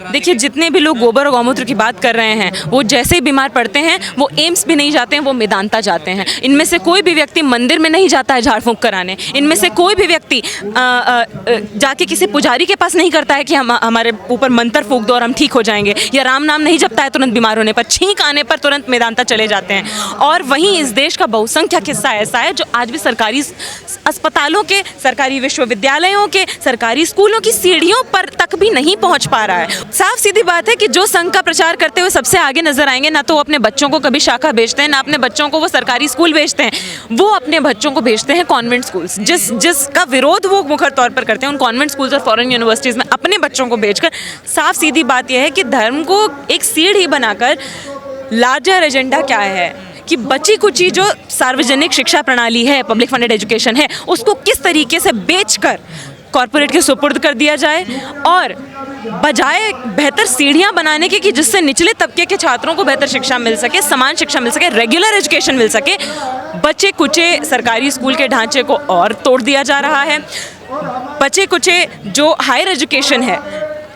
देखिए, जितने भी लोग गोबर और गौमूत्र की बात कर रहे हैं, वो जैसे ही बीमार पड़ते हैं वो एम्स भी नहीं जाते हैं, वो मेदांता जाते हैं। इनमें से कोई भी व्यक्ति मंदिर में नहीं जाता है झाड़ फूंक कराने। इनमें से कोई भी व्यक्ति जाके किसी पुजारी के पास नहीं करता है कि हमारे ऊपर मंत्र फूंक दो और हम ठीक हो जाएंगे, या राम नाम नहीं जपता है तुरंत बीमार होने पर, छींक आने पर तुरंत मेदांता चले जाते हैं। और वहीं इस देश का बहुसंख्यक हिस्सा ऐसा है जो आज भी सरकारी अस्पतालों के, सरकारी विश्वविद्यालयों के, सरकारी स्कूलों की सीढ़ियों पर तक भी नहीं पहुंच पा रहा है। साफ सीधी बात है कि जो संघ का प्रचार करते हुए सबसे आगे नजर आएंगे, ना तो वो अपने बच्चों को कभी शाखा भेजते हैं, ना अपने बच्चों को वो सरकारी स्कूल भेजते हैं, वो अपने बच्चों को भेजते हैं कॉन्वेंट स्कूल्स। जिसका विरोध वो मुखर तौर पर करते हैं, उन कॉन्वेंट स्कूल्स और फॉरेन यूनिवर्सिटीज़ में अपने बच्चों को भेजकर। साफ सीधी बात यह है कि धर्म को एक सीढ़ी बनाकर लार्जर एजेंडा क्या है कि बची कुची जो सार्वजनिक शिक्षा प्रणाली है, पब्लिक फंडेड एजुकेशन है, उसको किस तरीके से बेचकर कॉर्पोरेट के सुपुर्द कर दिया जाए, और बजाय बेहतर सीढ़ियां बनाने के कि जिससे निचले तबके के छात्रों को बेहतर शिक्षा मिल सके, समान शिक्षा मिल सके, रेगुलर एजुकेशन मिल सके, बचे कुचे सरकारी स्कूल के ढांचे को और तोड़ दिया जा रहा है। बचे कुचे जो हायर एजुकेशन है,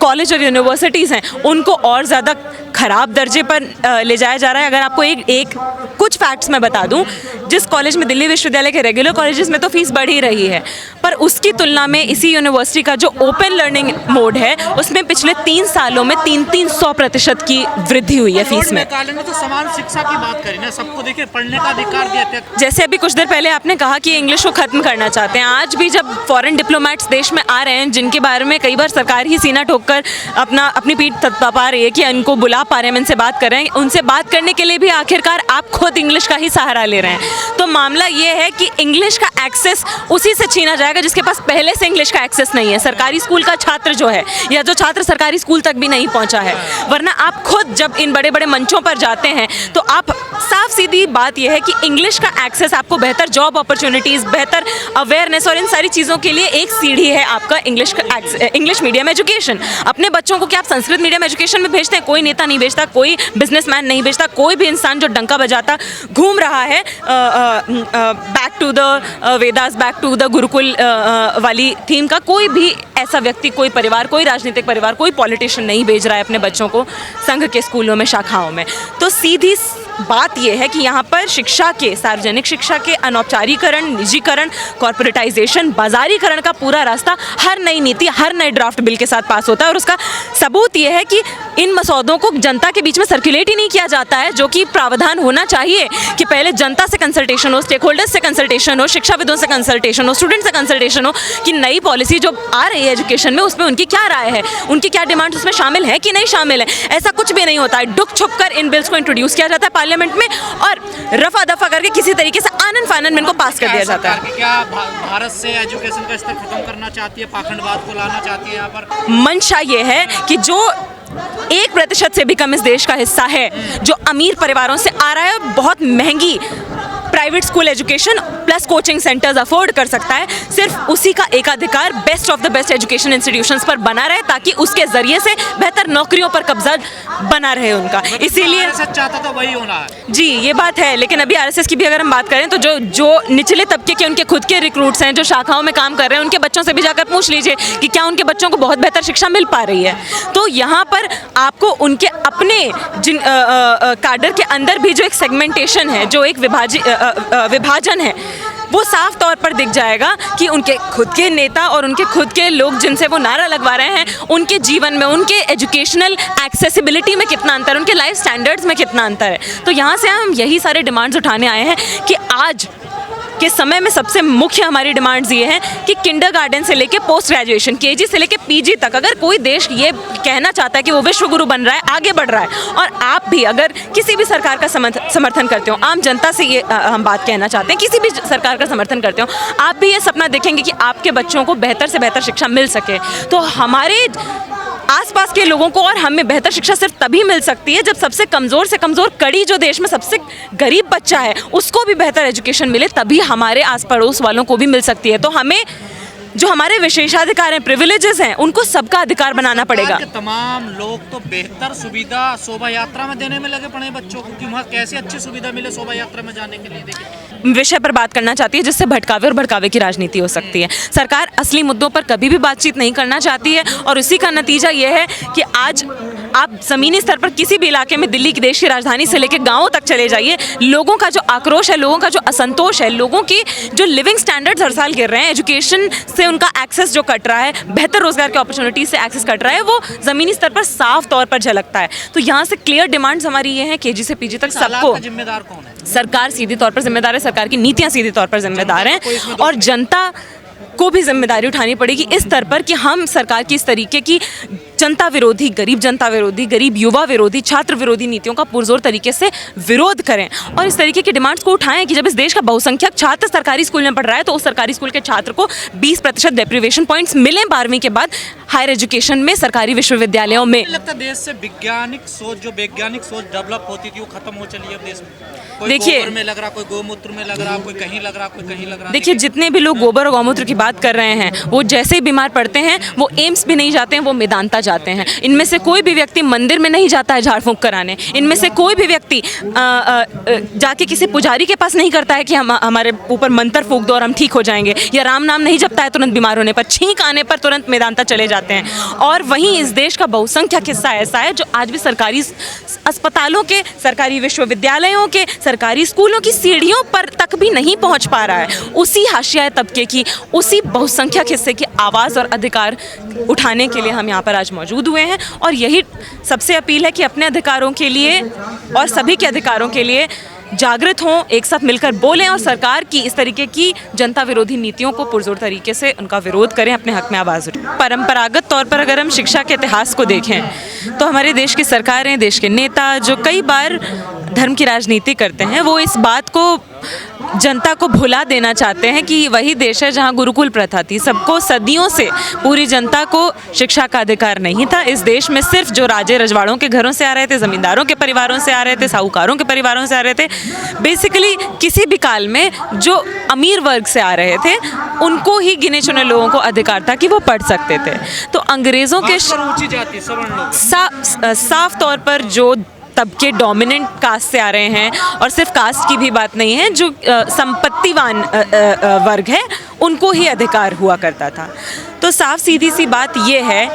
कॉलेज और यूनिवर्सिटीज़ हैं, उनको और ज़्यादा ख़राब दर्जे पर ले जाया जा रहा है। अगर आपको एक कुछ फैक्ट्स मैं बता दूं, जिस कॉलेज में, दिल्ली विश्वविद्यालय के रेगुलर कॉलेजेस में तो फीस बढ़ ही रही है, पर उसकी तुलना में इसी यूनिवर्सिटी का जो ओपन लर्निंग मोड है, उसमें पिछले 3 सालों में 300% की वृद्धि हुई है फीस में। तो समान शिक्षा की बात करें ना, सबको देखिए पढ़ने का अधिकार दिया था। जैसे अभी कुछ देर पहले आपने कहा कि इंग्लिश को ख़त्म करना चाहते हैं, आज भी जब फॉरेन डिप्लोमेट्स देश में आ रहे हैं, जिनके बारे में कई बार सरकार ही सीना ठोककर अपनी पीठ थपथपा रही है कि इनको बुला पा रहे हैं, इनसे बात कर रहे हैं, उनसे बात करने के लिए भी आखिरकार आप खुद इंग्लिश का ही सहारा ले रहे हैं। तो मामला ये है कि इंग्लिश का एक्सेस उसी से छीना जाएगा जिसके पास पहले से इंग्लिश का एक्सेस नहीं है। सरकारी स्कूल का छात्र जो है, या जो छात्र सरकारी स्कूल तक भी नहीं पहुंचा है, वरना आप खुद जब इन बड़े बड़े मंचों पर जाते हैं तो आप, साफ सीधी बात यह है कि इंग्लिश का एक्सेस आपको बेहतर जॉब अपॉर्चुनिटीज़, बेहतर अवेयरनेस और इन सारी चीज़ों के लिए एक सीढ़ी है आपका इंग्लिश मीडियम एजुकेशन। अपने बच्चों को क्या आप संस्कृत मीडियम एजुकेशन में भेजते हैं? कोई नेता नहीं भेजता, कोई बिजनेसमैन नहीं भेजता, कोई भी इंसान जो डंका बजाता घूम रहा है back to the Vedas, back to the gurukul वाली थीम का, कोई भी ऐसा व्यक्ति, कोई परिवार, कोई राजनीतिक परिवार, कोई पॉलिटिशियन नहीं भेज रहा है अपने बच्चों को संघ के स्कूलों में, शाखाओं में। तो सीधी बात यह है कि यहाँ पर शिक्षा के, सार्वजनिक शिक्षा के अनौपचारीकरण, निजीकरण, कॉर्पोरेटाइजेशन, बाजारीकरण का पूरा रास्ता हर नई नीति, हर नए ड्राफ्ट बिल के साथ पास होता है। और उसका सबूत यह है कि इन मसौदों को जनता के बीच में सर्कुलेट ही नहीं किया जाता है, जो कि प्रावधान होना चाहिए कि पहले जनता से कंसल्टेशन हो, स्टेक होल्डर्स से कंसल्टेशन हो, शिक्षाविदों से कंसल्टेशन हो, स्टूडेंट से कंसल्टेशन हो कि नई पॉलिसी जो आ रही है एजुकेशन में, उसमें उनकी क्या राय है, उनकी क्या डिमांड्स उसमें शामिल है कि नहीं शामिल है। ऐसा कुछ भी नहीं होता है, डुक छुप कर इन बिल्स को इंट्रोड्यूस किया जाता है पार्लियामेंट में और रफा दफा करके किसी तरीके से आनन फानन में इनको पास कर दिया जाता है। क्या भारत से एजुकेशन का स्तर खत्म करना चाहती है, पाखंडवाद को लाना चाहती है यहाँ पर? मंशा ये है कि जो 1% से भी कम इस देश का हिस्सा है, जो अमीर परिवारों से आ रहा है, बहुत महंगी private school education plus coaching centres afford कर सकता है, सिर्फ उसी का एकाधिकार best of the best education institutions पर बना रहे, ताकि उसके जरिए से बेहतर नौकरियों पर कब्जा बना रहे उनका। इसीलिए चाहता तो वही होना है। जी, ये बात है। लेकिन अभी आरएसएस की भी अगर हम बात करें तो जो निचले तबके के उनके खुद के रिक्रूट्स हैं, जो शाखाओं में काम कर रहे हैं, उनके बच्चों से भी जाकर पूछ लीजिए कि क्या उनके बच्चों को बहुत बेहतर शिक्षा मिल पा रही है। तो यहाँ पर आपको उनके अपने जिन काडर के अंदर भी जो एक सेगमेंटेशन है, जो एक विभाजन है, वो साफ तौर पर दिख जाएगा कि उनके खुद के नेता और उनके खुद के लोग जिनसे वो नारा लगवा रहे हैं, उनके जीवन में, उनके एजुकेशनल एक्सेसिबिलिटी में कितना अंतर, उनके लाइफ स्टैंडर्ड्स में कितना अंतर है। तो यहाँ से हम यही सारे डिमांड्स उठाने आए हैं कि आज के समय में सबसे मुख्य हमारी डिमांड्स ये हैं कि किंडरगार्टन से लेके पोस्ट ग्रेजुएशन, केजी से लेके पीजी तक, अगर कोई देश ये कहना चाहता है कि वो विश्व गुरु बन रहा है, आगे बढ़ रहा है, और आप भी अगर किसी भी सरकार का समर्थन करते हो, आम जनता से ये हम बात कहना चाहते हैं, किसी भी सरकार का समर्थन करते हो, आप भी ये सपना देखेंगे कि आपके बच्चों को बेहतर से बेहतर शिक्षा मिल सके। तो हमारे आसपास के लोगों को और हमें बेहतर शिक्षा सिर्फ तभी मिल सकती है जब सबसे कमज़ोर से कमज़ोर कड़ी, जो देश में सबसे गरीब बच्चा है, उसको भी बेहतर एजुकेशन मिले, तभी हमारे आस पड़ोस वालों को भी मिल सकती है। तो हमें जो हमारे विशेषाधिकार हैं, प्रिविलेजेस हैं, उनको सबका अधिकार बनाना पड़ेगा। तमाम लोग तो बेहतर सुविधा शोभा यात्रा में देने में लगे पड़े हैं बच्चों को, कि वहाँ कैसे अच्छी सुविधा मिले शोभा यात्रा में जाने के लिए। देखिए, विषय पर बात करना चाहती है जिससे भटकावे और भड़कावे की राजनीति हो सकती है। सरकार असली मुद्दों पर कभी भी बातचीत नहीं करना चाहती है और इसी का नतीजा यह है कि आज आप ज़मीनी स्तर पर किसी भी इलाके में, दिल्ली की देश की राजधानी से लेकर गाँवों तक चले जाइए, लोगों का जो आक्रोश है, लोगों का जो असंतोष है, लोगों की जो लिविंग स्टैंडर्ड्स हर साल गिर रहे हैं, एजुकेशन से उनका एक्सेस जो कट रहा है, बेहतर रोजगार की अपॉर्चुनिटी से एक्सेस कट रहा है, वो ज़मीनी स्तर पर साफ तौर पर झलकता है। तो यहाँ से क्लियर डिमांड्स हमारी ये है, केजी से पीजी तक सबको। जिम्मेदार कौन है? सरकार सीधी तौर पर जिम्मेदार है, सरकार की नीतियाँ सीधी तौर पर जिम्मेदार हैं और जनता को भी जिम्मेदारी उठानी पड़ेगी इस स्तर पर कि हम सरकार की इस तरीके की जनता विरोधी, गरीब युवा विरोधी, छात्र विरोधी नीतियों का पुरजोर तरीके से विरोध करें और इस तरीके की डिमांड्स को उठाएं कि जब इस देश का बहुसंख्यक छात्र सरकारी स्कूल में पढ़ रहा है तो उस सरकारी स्कूल के छात्र को 20% डेप्रिवेशन पॉइंट्स मिलें 12वीं के बाद हायर एजुकेशन में, सरकारी विश्वविद्यालयों में। लगता है देश से वैज्ञानिक सोच डेवलप होती थी वो खत्म हो चली है अब देश में। कोई देखिए, गोबर में लग रहा, कोई गौमूत्र में लग रहा, कोई कहीं लग रहा, कोई कहीं लग रहा। देखिए, जितने भी लोग गोबर और गौमूत्र की बात कर रहे हैं वो जैसे ही बीमार पड़ते हैं वो एम्स भी नहीं जाते हैं, वो मेदांता जाते हैं। इनमें से कोई भी व्यक्ति मंदिर में नहीं जाता है झाड़ फूंक कराने। इनमें से कोई भी व्यक्ति जाके किसी पुजारी के पास नहीं करता है कि हम हमारे ऊपर मंत्र फूंक दो और हम ठीक हो जाएंगे, या राम नाम नहीं जपता है तुरंत बीमार होने पर, छींक आने पर तुरंत मेदांता चले जाते हैं। और वहीं इस देश का बहुसंख्यक हिस्सा ऐसा है जो आज भी सरकारी अस्पतालों के, सरकारी विश्वविद्यालयों के, सरकारी स्कूलों की सीढ़ियों पर तक भी नहीं पहुंच पा रहा है। उसी हाशिया तबके की, उसी बहुसंख्यक हिस्से की आवाज़ और अधिकार उठाने के लिए हम यहाँ पर आज मौजूद हुए हैं और यही सबसे अपील है कि अपने अधिकारों के लिए और सभी के अधिकारों के लिए जागृत हों, एक साथ मिलकर बोलें और सरकार की इस तरीके की जनता विरोधी नीतियों को पुरजोर तरीके से उनका विरोध करें, अपने हक में आवाज़ उठाएं। परंपरागत तौर पर अगर हम शिक्षा के इतिहास को देखें तो हमारे देश की सरकारें, देश के नेता जो कई बार धर्म की राजनीति करते हैं वो इस बात को जनता को भुला देना चाहते हैं कि वही देश है जहां गुरुकुल प्रथा थी। सबको सदियों से, पूरी जनता को शिक्षा का अधिकार नहीं था। इस देश में सिर्फ जो राजे रजवाड़ों के घरों से आ रहे थे, ज़मींदारों के परिवारों से आ रहे थे, साहूकारों के परिवारों से आ रहे थे, बेसिकली किसी भी काल में जो अमीर वर्ग से आ रहे थे उनको ही गिने चुने लोगों को अधिकार था कि वो पढ़ सकते थे। तो अंग्रेज़ों के ऊंची जाति सवर्ण लोग साफ तौर पर जो तबके डोमिनेंट कास्ट से आ रहे हैं, और सिर्फ कास्ट की भी बात नहीं है, जो संपत्तिवान वर्ग है उनको ही अधिकार हुआ करता था। तो साफ सीधी सी बात ये है,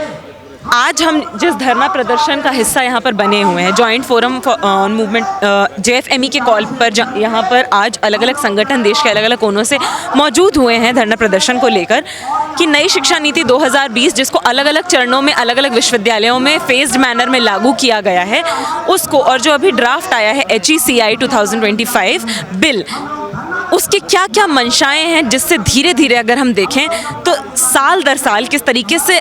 आज हम जिस धरना प्रदर्शन का हिस्सा यहाँ पर बने हुए हैं, joint forum on movement JFME के कॉल पर यहाँ पर आज अलग अलग संगठन देश के अलग अलग कोनों से मौजूद हुए हैं धरना प्रदर्शन को लेकर कि नई शिक्षा नीति 2020 जिसको अलग अलग चरणों में अलग अलग विश्वविद्यालयों में फेज्ड मैनर में लागू किया गया है उसको, और जो अभी ड्राफ्ट आया है HECI 2025 बिल, उसके क्या क्या मंशाएं हैं जिससे धीरे धीरे अगर हम देखें तो साल दर साल किस तरीके से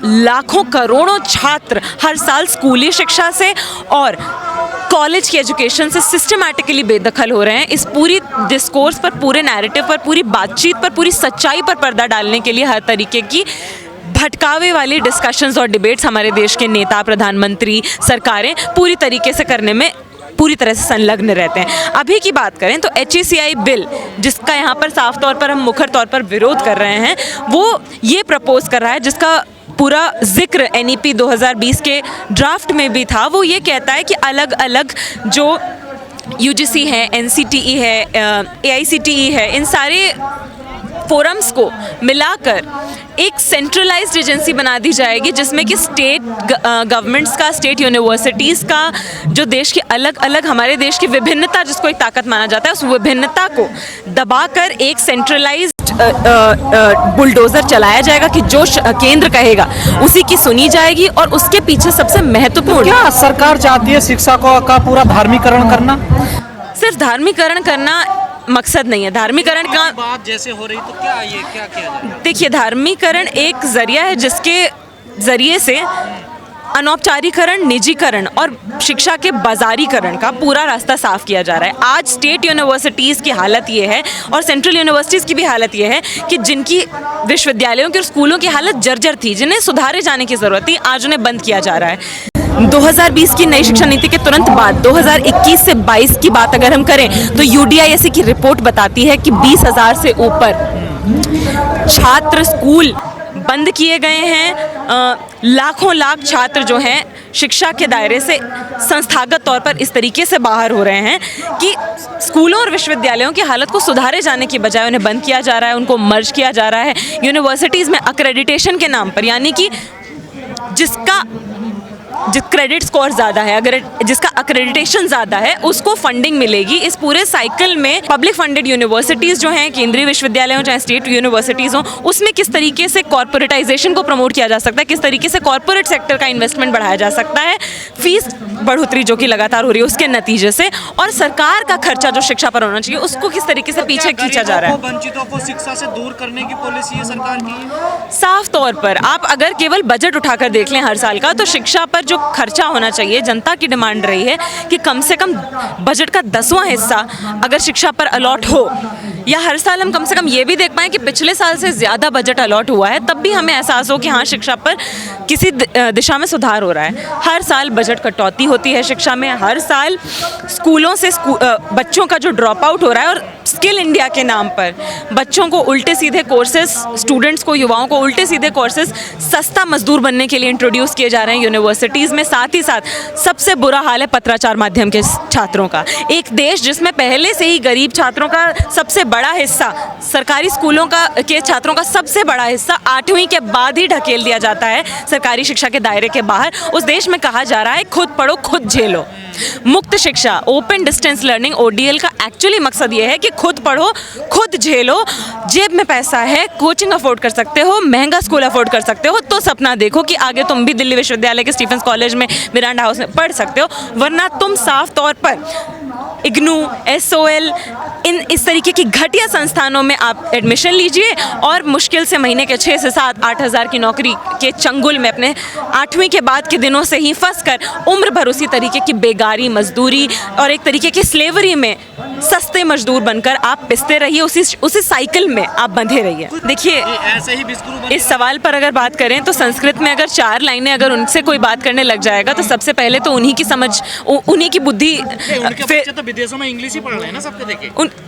लाखों करोड़ों छात्र हर साल स्कूली शिक्षा से और कॉलेज की एजुकेशन से सिस्टमैटिकली बेदखल हो रहे हैं। इस पूरी डिस्कोर्स पर, पूरे नैरेटिव पर, पूरी बातचीत पर, पूरी सच्चाई पर पर्दा डालने के लिए हर तरीके की भटकावे वाली डिस्कशंस और डिबेट्स हमारे देश के नेता, प्रधानमंत्री, सरकारें पूरी तरीके से करने में पूरी तरह से संलग्न रहते हैं। अभी की बात करें तो HECI बिल जिसका यहाँ पर साफ तौर पर हम मुखर तौर पर विरोध कर रहे हैं, वो ये प्रपोज कर रहा है, जिसका पूरा जिक्र NEP 2020 के ड्राफ्ट में भी था। वो ये कहता है कि अलग अलग जो UGC है, NCTE है, AICTE है, इन सारे फोरम्स को मिलाकर एक सेंट्रलाइज्ड एजेंसी बना दी जाएगी जिसमें कि स्टेट गवर्नमेंट्स का, स्टेट यूनिवर्सिटीज़ का, जो देश के अलग अलग, हमारे देश की विभिन्नता जिसको एक ताकत माना जाता है, उस विभिन्नता को दबाकर एक सेंट्रलाइज्ड बुलडोज़र चलाया जाएगा कि जो केंद्र कहेगा उसी की सुनी जाएगी। और उसके पीछे सबसे महत्वपूर्ण, क्या सरकार चाहती है शिक्षा का पूरा धार्मिकरण करना? सिर्फ धार्मिकरण करना मकसद नहीं है। धार्मिकरण का बात जैसे हो रही तो क्या किया जाए? देखिए, धार्मिकरण एक जरिया है जिसके जरिए से अनौपचारिकरण, निजीकरण और शिक्षा के बाजारीकरण का पूरा रास्ता साफ किया जा रहा है। आज स्टेट यूनिवर्सिटीज़ की हालत ये है और सेंट्रल यूनिवर्सिटीज़ की भी हालत ये है कि जिनकी विश्वविद्यालयों के और स्कूलों की हालत जर्जर थी, जिन्हें सुधारे जाने की ज़रूरत थी, आज उन्हें बंद किया जा रहा है। 2020 की नई शिक्षा नीति के तुरंत बाद 2021 से 22 की बात अगर हम करें तो UDISE की रिपोर्ट बताती है कि 20,000 से ऊपर छात्र स्कूल बंद किए गए हैं, लाखों लाख छात्र जो हैं शिक्षा के दायरे से संस्थागत तौर पर इस तरीके से बाहर हो रहे हैं कि स्कूलों और विश्वविद्यालयों की हालत को सुधारे जाने की बजाय उन्हें बंद किया जा रहा है, उनको मर्ज किया जा रहा है। यूनिवर्सिटीज़ में अक्रेडिटेशन के नाम पर, यानी कि जिसका क्रेडिट स्कोर ज़्यादा है, अगर जिसका अक्रेडिटेशन ज़्यादा है उसको फंडिंग मिलेगी। इस पूरे साइकिल में पब्लिक फंडेड यूनिवर्सिटीज़ जो हैं, केंद्रीय विश्वविद्यालय हो चाहे स्टेट यूनिवर्सिटीज़ हो, उसमें किस तरीके से कॉर्पोरेटाइजेशन को प्रमोट किया जा सकता है, किस तरीके से कॉर्पोरेट सेक्टर का इन्वेस्टमेंट बढ़ाया जा सकता है, फीस बढ़ोतरी जो कि लगातार हो रही है उसके नतीजे से, और सरकार का खर्चा जो शिक्षा पर होना चाहिए उसको किस तरीके से पीछे खींचा जा रहा है। वंचितों को शिक्षा से दूर करने की पॉलिसी है सरकार की। साफ तौर पर आप अगर केवल बजट उठाकर देख लें हर साल का, तो शिक्षा पर जो खर्चा होना चाहिए, जनता की डिमांड रही है कि कम से कम बजट का 10वां हिस्सा अगर शिक्षा पर अलॉट हो, या हर साल हम कम से कम ये भी देख पाएं कि पिछले साल से ज़्यादा बजट अलॉट हुआ है, तब भी हमें एहसास हो कि हाँ शिक्षा पर किसी दिशा में सुधार हो रहा है। हर साल बजट कटौती होती है शिक्षा में, हर साल स्कूलों से बच्चों का जो ड्रॉप आउट हो रहा है, और स्किल इंडिया के नाम पर बच्चों को उल्टे सीधे कोर्सेज, स्टूडेंट्स को, युवाओं को उल्टे सीधे कोर्सेज सस्ता मजदूर बनने के लिए इंट्रोड्यूस किए जा रहे हैं यूनिवर्सिटीज़ में। साथ ही साथ सबसे बुरा हाल है पत्राचार माध्यम के छात्रों का। एक देश जिसमें पहले से ही गरीब छात्रों का सबसे बड़ा हिस्सा, सरकारी स्कूलों के छात्रों का सबसे बड़ा हिस्सा 8वीं के बाद ही ढकेल दिया जाता है सरकारी शिक्षा के दायरे के बाहर, उस देश में कहा जा रहा है खुद पढ़ो खुद झेलो। मुक्त शिक्षा, ओपन डिस्टेंस लर्निंग, ODL का एक्चुअली मकसद ये है कि खुद पढ़ो खुद झेलो, जेब में पैसा है, कोचिंग अफोर्ड कर सकते हो, महंगा स्कूल अफोर्ड कर सकते हो, तो सपना देखो कि आगे तुम भी दिल्ली विश्वविद्यालय के स्टीफेंस कॉलेज में, मिरांडा हाउस में पढ़ सकते हो, वरना तुम साफ तौर पर इग्नू, SOL, इस तरीके की घटिया संस्थानों में आप एडमिशन लीजिए और मुश्किल से महीने के 6 से 7-8 हज़ार की नौकरी के चंगुल में अपने 8वीं के बाद के दिनों से ही फंस कर उम्र भर उसी तरीके की बेगारी, मजदूरी और एक तरीके की स्लेवरी में सस्ते मजदूर बनकर आप पिसते रहिए, उसी साइकिल में आप बंधे रहिए। देखिए, ऐसे ही इस सवाल पर अगर बात करें तो संस्कृत में अगर 4 लाइनें अगर उनसे कोई बात करने लग जाएगा तो सबसे पहले तो उन्हीं की समझ, उन्हीं की बुद्धि, विदेशों में इंग्लिश ही पढ़ रहे हैं ना सबके देखे।